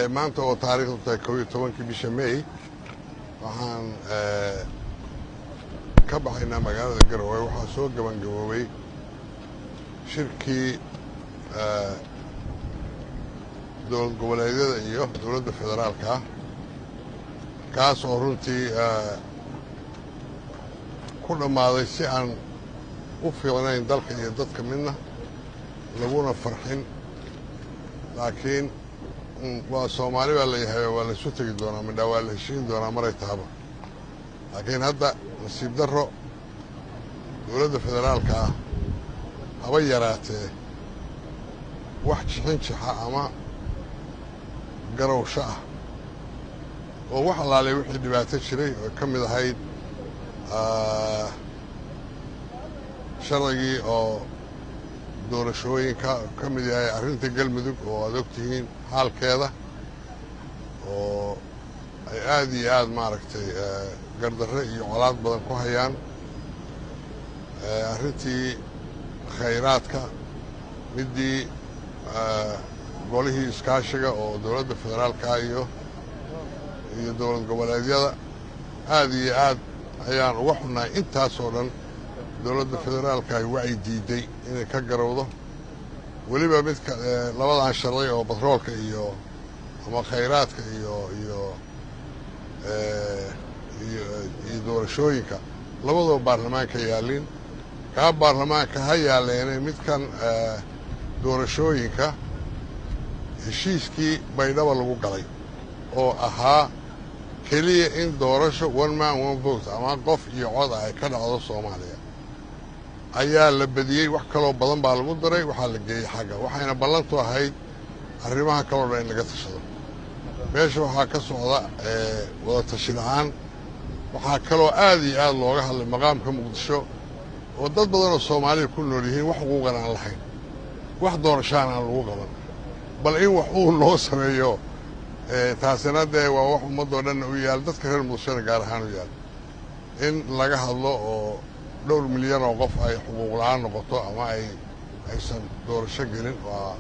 maanta oo taariikhdu tahay 11 bisha May waxaan ka baxaynaa magaalada Garowe. waxaa soo gabagaboobay shirkii dowlad goboleedyada iyo dowladda federaalka ah kaas oo runtii ku dhammaaday si aan u fiicnayn dalka iyo dadka midna laguna farxin, laakiin waa Soomaali baa la yahay waa la isu tegi doonaa midha waa la heshiin doonaa maray tahaba. laakiin hadda nasiib darro dowladda federaalka ah haba yaraatee wax jixinjixa ama garowsho ah oo wax alaalay wixii dhibaato jiray oo ka mid ahayd sharcigii oo doorashooyinka ka mid yahay arrinta galmudug oo aad ogtihiin xaalkeeda oo ay aad iyo aad maaragtay gardarre iyo colaad badan ku hayaan, arrintii khayraadka, midii golihii iskaashiga oo dowladda federaalka iyo dowlad goboleedyada aad iyo aad ayaan uga xunnahay. intaasoo dhan dowladda federaalka ay wacyi diiday inay ka garowdo, weliba midka labadan sharci oo batroolka iyo ama khayraadka iyo doorashooyinka labadoo baarlamaanka yaalin. kaa baarlamaanka ha yaalleene midkan doorashooyinka heshiiskii baydhaba lagu galay oo ahaa keliya in doorasho one man one vote ama qof iyo cod ah ay ka dhacdo Soomaaliya ayaa la badiyey. wax kaloo badan baa lagu daray, waxaa la geeyey xagga, waxayna ballantu ahayd arrimaha kaloo dhan in laga tashado. meesha waxaa ka socda wada tashi la'aan. waxaa kaloo aad iyo aad looga hadlay maqaamka Muqdisho oo dad badan oo Soomaaliya ku nool yihiin wax xuquuqan aan lahayn, wax doorashaan aan lagu qaban, bal in wax uu loo sameeyo. taasina dee waa wax ummadoo dhan u yaal, dadka reer Muqdishona gaar ahaan u yaal in laga hadlo oo dhowr milyan oo qof ay xuquuq la'aan noqoto ama aysan doorasho gelin waa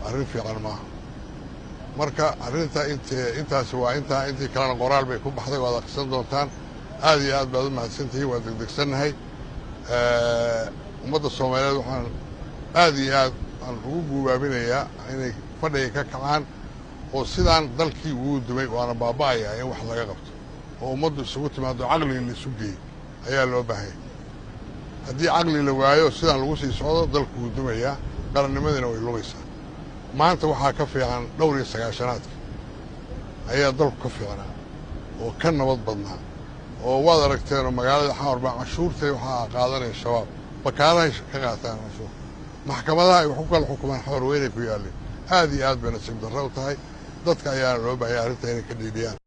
arrin fiican maaha. marka arrinta intaasi waa intii kalena qoraal bay ku baxday, waad akhrisan doontaan. aad iyo aad baad u mahadsantihiin, waa degdegsannahay. ummadda Soomaaliyeed waxaan aad iyo aad aan ugu guubaabinayaa inay fadhiga ka kacaan oo sidaan dalkii ugu dumay waana baaba'aya in wax laga qabto oo ummaddu isugu timaado caqliga la isu geeyo ayaa loo baahanya. haddii caqli la waayo sidaan lagu sii socdo dalku wuu dumayaa, qarannimadina way lumaysaa. maanta waxaa ka fiican dhowr iyo sagaashanaadka ayaa dalku ka fiicnaa oo ka nabad badnaa oo waad aragteenoo magaalada xamar baa cashuurtay waxaa qaadanaya shabaab, bakaarahay ka qaataan cashuur, maxkamadaha ay wax ku kala xukumaan xamar weynay ku yaalleen. aad iyo aad bay nasiib darro u tahay. dadka ayaana loo baahaya arrinta inay ka dhiidhiyaan.